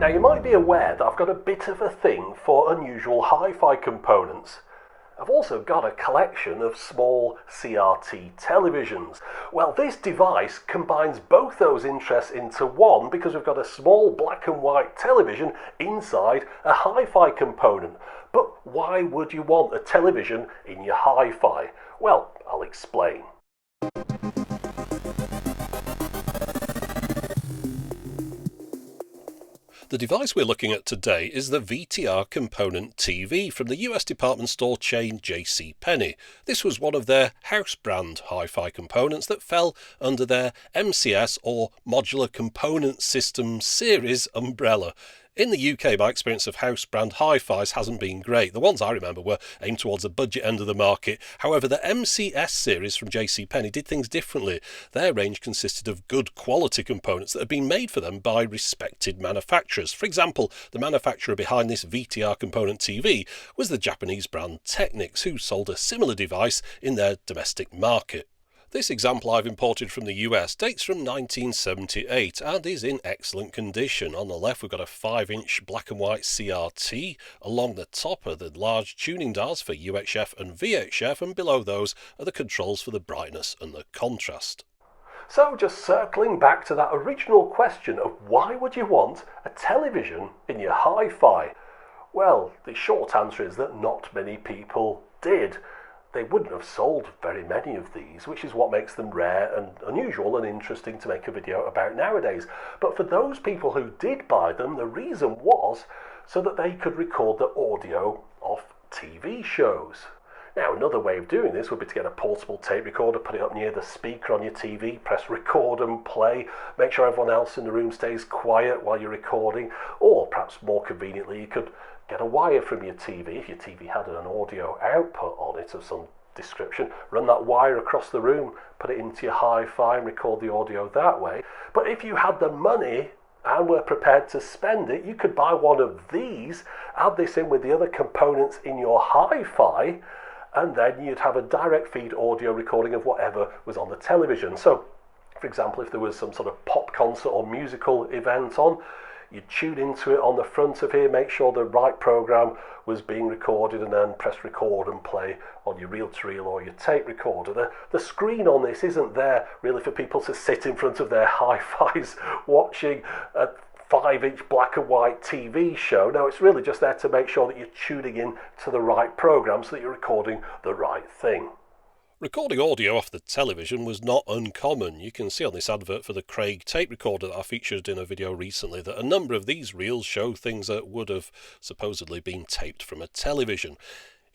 Now you might be aware that I've got a bit of a thing for unusual hi-fi components. I've also got a collection of small CRT televisions. Well, this device combines both those interests into one because we've got a small black and white television inside a hi-fi component. But why would you want a television in your hi-fi? Well, I'll explain. The device we're looking at today is the VTR component TV from the US department store chain JCPenney. This was one of their house brand hi-fi components that fell under their MCS or Modular Component System series umbrella. In the UK, my experience of house brand hi-fis hasn't been great. The ones I remember were aimed towards the budget end of the market. However, the MCS series from JCPenney did things differently. Their range consisted of good quality components that had been made for them by respected manufacturers. For example, the manufacturer behind this VTR component TV was the Japanese brand Technics, who sold a similar device in their domestic market. This example I've imported from the US dates from 1978 and is in excellent condition. On the left we've got a 5-inch black and white CRT. Along the top are the large tuning dials for UHF and VHF, and below those are the controls for the brightness and the contrast. So just circling back to that original question of why would you want a television in your hi-fi? Well, the short answer is that not many people did. They wouldn't have sold very many of these, which is what makes them rare and unusual and interesting to make a video about nowadays. But for those people who did buy them, the reason was so that they could record the audio of TV shows. Now, another way of doing this would be to get a portable tape recorder, put it up near the speaker on your TV, press record and play, make sure everyone else in the room stays quiet while you're recording, or perhaps more conveniently you could get a wire from your TV, if your TV had an audio output on it of some description, run that wire across the room, put it into your hi-fi and record the audio that way. But if you had the money and were prepared to spend it, you could buy one of these, add this in with the other components in your hi-fi, and then you'd have a direct feed audio recording of whatever was on the television. So, for example, if there was some sort of pop concert or musical event on, you'd tune into it on the front of here, make sure the right program was being recorded, and then press record and play on your reel-to-reel or your tape recorder. The screen on this isn't there really for people to sit in front of their hi-fis watching a 5-inch black and white TV show. No, it's really just there to make sure that you're tuning in to the right program so that you're recording the right thing. Recording audio off the television was not uncommon. You can see on this advert for the Craig tape recorder that I featured in a video recently that a number of these reels show things that would have supposedly been taped from a television.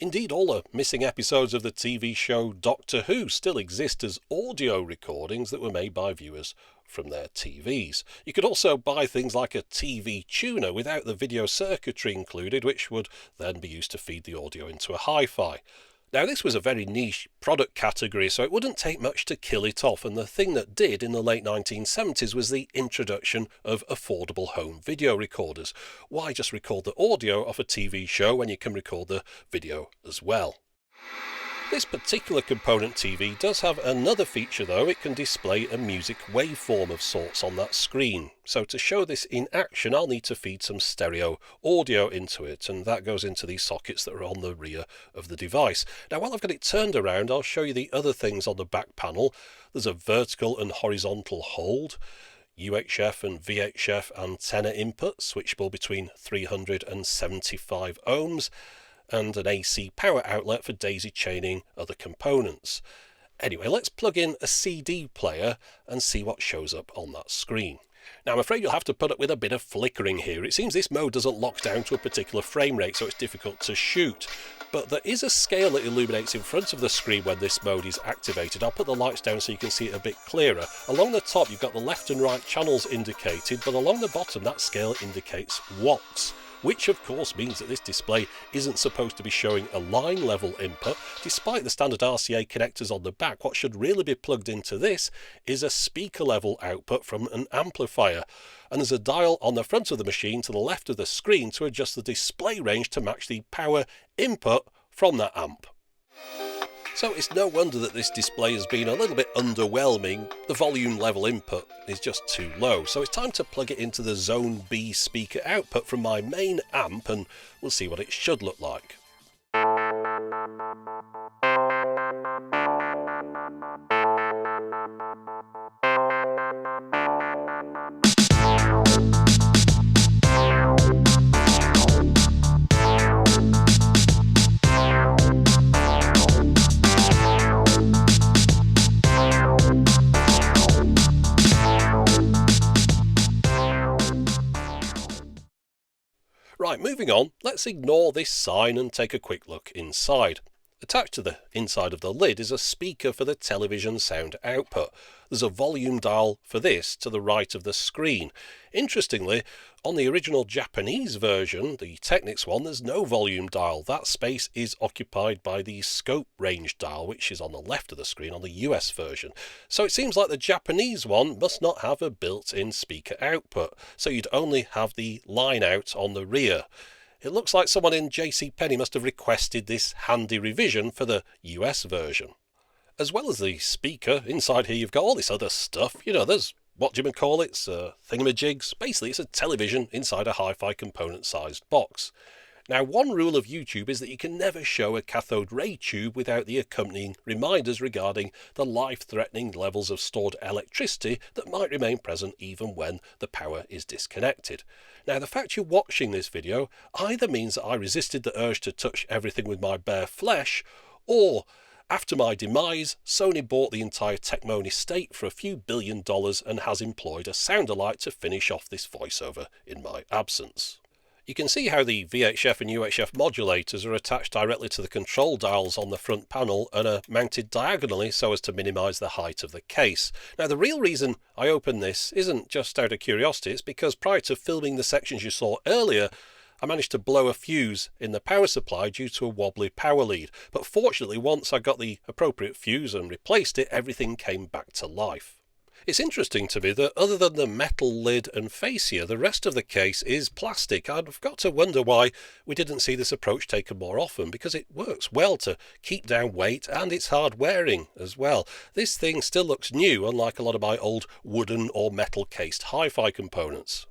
Indeed, all the missing episodes of the TV show Doctor Who still exist as audio recordings that were made by viewers from their TVs. You could also buy things like a TV tuner without the video circuitry included, which would then be used to feed the audio into a hi-fi. Now, this was a very niche product category, so it wouldn't take much to kill it off, and the thing that did in the late 1970s was the introduction of affordable home video recorders. Why just record the audio of a TV show when you can record the video as well? This particular component TV does have another feature though. It can display a music waveform of sorts on that screen. So to show this in action, I'll need to feed some stereo audio into it, and that goes into these sockets that are on the rear of the device. Now, while I've got it turned around, I'll show you the other things on the back panel. There's a vertical and horizontal hold, UHF and VHF antenna input, switchable between 300 and 75 ohms, and an AC power outlet for daisy chaining other components. Anyway, let's plug in a CD player and see what shows up on that screen. Now, I'm afraid you'll have to put up with a bit of flickering here. It seems this mode doesn't lock down to a particular frame rate, so it's difficult to shoot. But there is a scale that illuminates in front of the screen when this mode is activated. I'll put the lights down so you can see it a bit clearer. Along the top, you've got the left and right channels indicated, but along the bottom, that scale indicates watts, which of course means that this display isn't supposed to be showing a line level input. Despite the standard RCA connectors on the back, what should really be plugged into this is a speaker level output from an amplifier. And there's a dial on the front of the machine to the left of the screen to adjust the display range to match the power input from that amp. So it's no wonder that this display has been a little bit underwhelming. The volume level input is just too low, so it's time to plug it into the Zone B speaker output from my main amp and we'll see what it should look like. Right, moving on, let's ignore this sign and take a quick look inside. Attached to the inside of the lid is a speaker for the television sound output. There's a volume dial for this to the right of the screen. Interestingly, on the original Japanese version, the Technics one, there's no volume dial. That space is occupied by the scope range dial, which is on the left of the screen on the US version. So it seems like the Japanese one must not have a built-in speaker output, so you'd only have the line out on the rear. It looks like someone in JCPenney must have requested this handy revision for the US version. As well as the speaker, inside here you've got all this other stuff. You know, there's thingamajigs. Basically, it's a television inside a HiFi component-sized box. Now, one rule of YouTube is that you can never show a cathode ray tube without the accompanying reminders regarding the life-threatening levels of stored electricity that might remain present even when the power is disconnected. Now, the fact you're watching this video either means that I resisted the urge to touch everything with my bare flesh, or after my demise, Sony bought the entire Techmoan estate for a few $1 billion and has employed a sound-alike to finish off this voiceover in my absence. You can see how the VHF and UHF modulators are attached directly to the control dials on the front panel and are mounted diagonally so as to minimise the height of the case. Now, the real reason I opened this isn't just out of curiosity, it's because prior to filming the sections you saw earlier, I managed to blow a fuse in the power supply due to a wobbly power lead. But fortunately, once I got the appropriate fuse and replaced it, everything came back to life. It's interesting to me that other than the metal lid and fascia, the rest of the case is plastic. I've got to wonder why we didn't see this approach taken more often, because it works well to keep down weight and it's hard wearing as well. This thing still looks new, unlike a lot of my old wooden or metal cased HiFi components.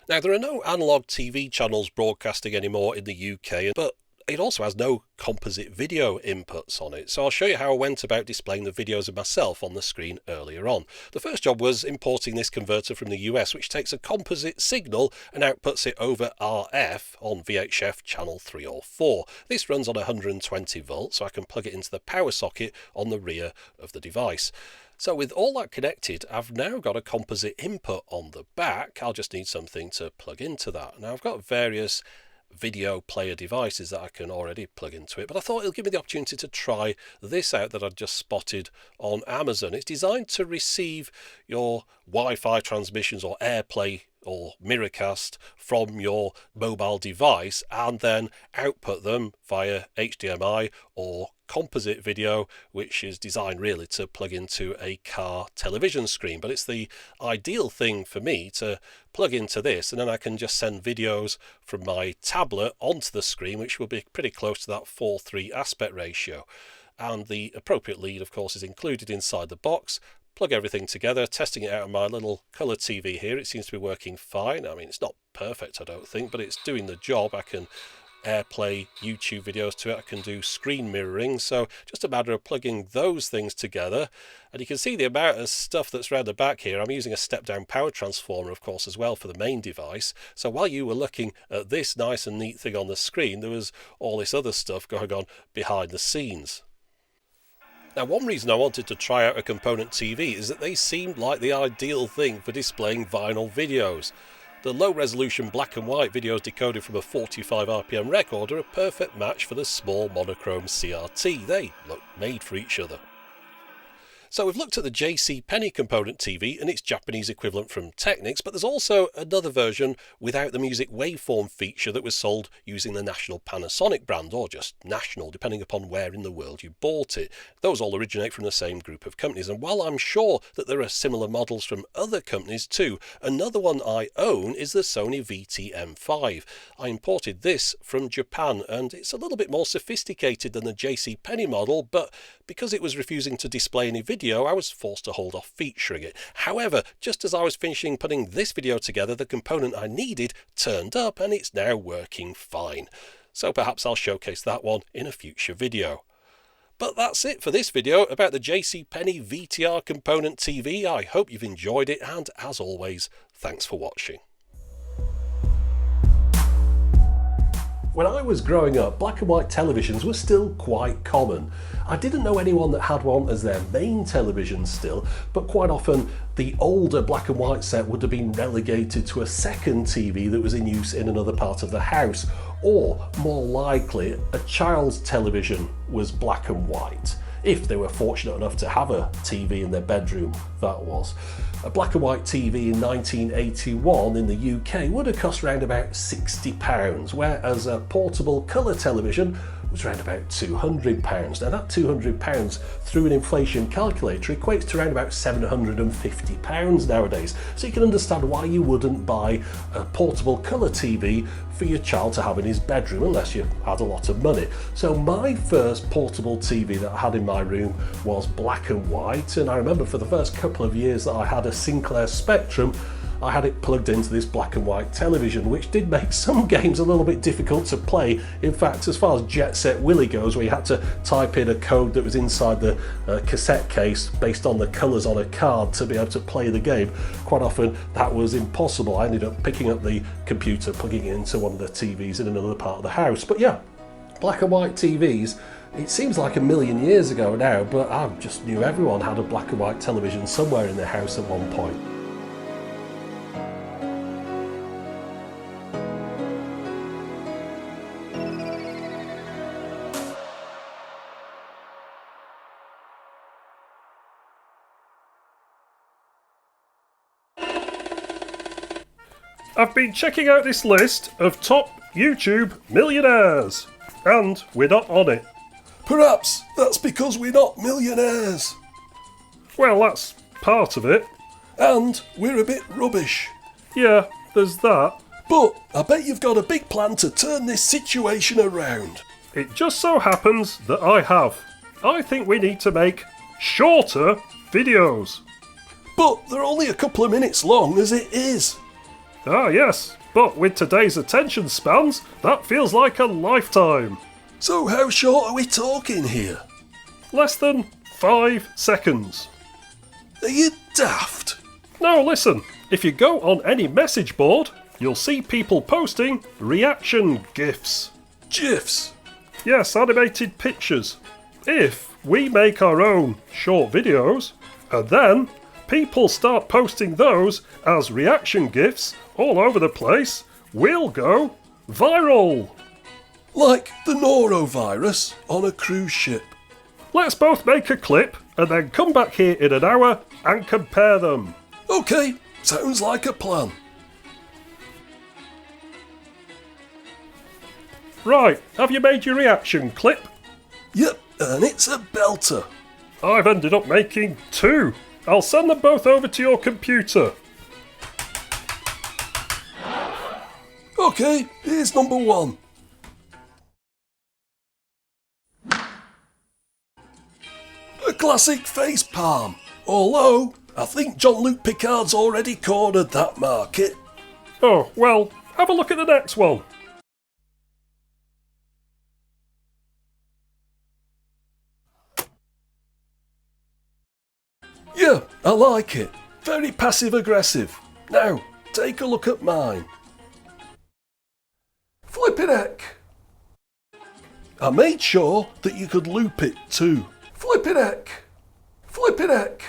Now, there are no analog TV channels broadcasting anymore in the UK, but it also has no composite video inputs on it, so I'll show you how I went about displaying the videos of myself on the screen earlier on. The first job was importing this converter from the US, which takes a composite signal and outputs it over RF on VHF channel 3 or 4. This runs on 120 volts, so I can plug it into the power socket on the rear of the device. So with all that connected, I've now got a composite input on the back. I'll just need something to plug into that. Now, I've got various video player devices that I can already plug into it, but I thought it'll give me the opportunity to try this out that I'd just spotted on Amazon. It's designed to receive your Wi-Fi transmissions or AirPlay or Miracast from your mobile device and then output them via HDMI or composite video, which is designed really to plug into a car television screen. But it's the ideal thing for me to plug into this, and then I can just send videos from my tablet onto the screen, which will be pretty close to that 4:3 aspect ratio. And the appropriate lead, of course, is included inside the box. Plug everything together, testing it out on my little colour TV here. It seems to be working fine. I mean, it's not perfect, I don't think, but it's doing the job. I can AirPlay YouTube videos to it. I can do screen mirroring. So just a matter of plugging those things together. And you can see the amount of stuff that's around the back here. I'm using a step-down power transformer, of course, as well for the main device. So while you were looking at this nice and neat thing on the screen, there was all this other stuff going on behind the scenes. Now, one reason I wanted to try out a component TV is that they seemed like the ideal thing for displaying vinyl videos. The low-resolution black and white videos decoded from a 45 RPM record are a perfect match for the small monochrome CRT. They look made for each other. So we've looked at the JCPenney component TV and its Japanese equivalent from Technics, but there's also another version without the music waveform feature that was sold using the National Panasonic brand, or just National, depending upon where in the world you bought it. Those all originate from the same group of companies, and while I'm sure that there are similar models from other companies too, another one I own is the Sony VT-M5. I imported this from Japan, and it's a little bit more sophisticated than the JCPenney model, but because it was refusing to display any video, I was forced to hold off featuring it. However, just as I was finishing putting this video together, the component I needed turned up and it's now working fine. So perhaps I'll showcase that one in a future video. But that's it for this video about the JCPenney VTR component TV. I hope you've enjoyed it, and as always, thanks for watching. When I was growing up, black and white televisions were still quite common. I didn't know anyone that had one as their main television still, but quite often the older black and white set would have been relegated to a second TV that was in use in another part of the house, or more likely a child's television was black and white, if they were fortunate enough to have a TV in their bedroom, that was. A black and white TV in 1981 in the UK would have cost around about £60, whereas a portable colour television was around about £200. Now that £200 through an inflation calculator equates to around about £750 nowadays. So you can understand why you wouldn't buy a portable colour TV for your child to have in his bedroom unless you had a lot of money. So my first portable TV that I had in my room was black and white, and I remember for the first couple of years that I had a Sinclair Spectrum, I had it plugged into this black and white television, which did make some games a little bit difficult to play. In fact, as far as Jet Set Willy goes, where you had to type in a code that was inside the cassette case based on the colours on a card to be able to play the game, quite often that was impossible. I ended up picking up the computer, plugging it into one of the TVs in another part of the house. But yeah, black and white TVs, it seems like a million years ago now, but I just knew everyone had a black and white television somewhere in their house at one point. I've been checking out this list of top YouTube millionaires, and we're not on it. Perhaps that's because we're not millionaires. Well, that's part of it. And we're a bit rubbish. Yeah, there's that. But I bet you've got a big plan to turn this situation around. It just so happens that I have. I think we need to make shorter videos. But they're only a couple of minutes long as it is. Ah, yes, but with today's attention spans, that feels like a lifetime. So how short are we talking here? Less than 5 seconds. Are you daft? No, listen, if you go on any message board, you'll see people posting reaction GIFs. GIFs? Yes, animated pictures. If we make our own short videos, and then people start posting those as reaction GIFs all over the place, we'll go viral. Like the norovirus on a cruise ship. Let's both make a clip and then come back here in an hour and compare them. Okay, sounds like a plan. Right, have you made your reaction clip? Yep, and it's a belter. I've ended up making 2. I'll send them both over to your computer. Okay, here's number 1. A classic face palm. Although, I think Jean-Luc Picard's already cornered that market. Oh, well, have a look at the next one. Yeah, I like it. Very passive-aggressive. Now, take a look at mine. Flippin' heck. I made sure that you could loop it too. Flippin' heck. Flippin' heck.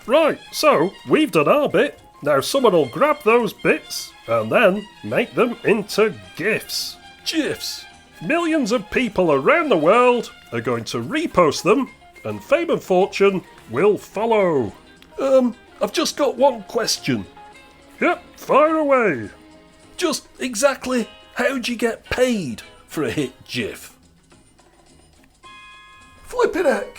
Right, so we've done our bit. Now someone will grab those bits and then make them into GIFs. GIFs. Millions of people around the world are going to repost them and fame and fortune will follow. I've just got one question. Yep, fire away. Just exactly how'd you get paid for a hit GIF? Flippin' heck!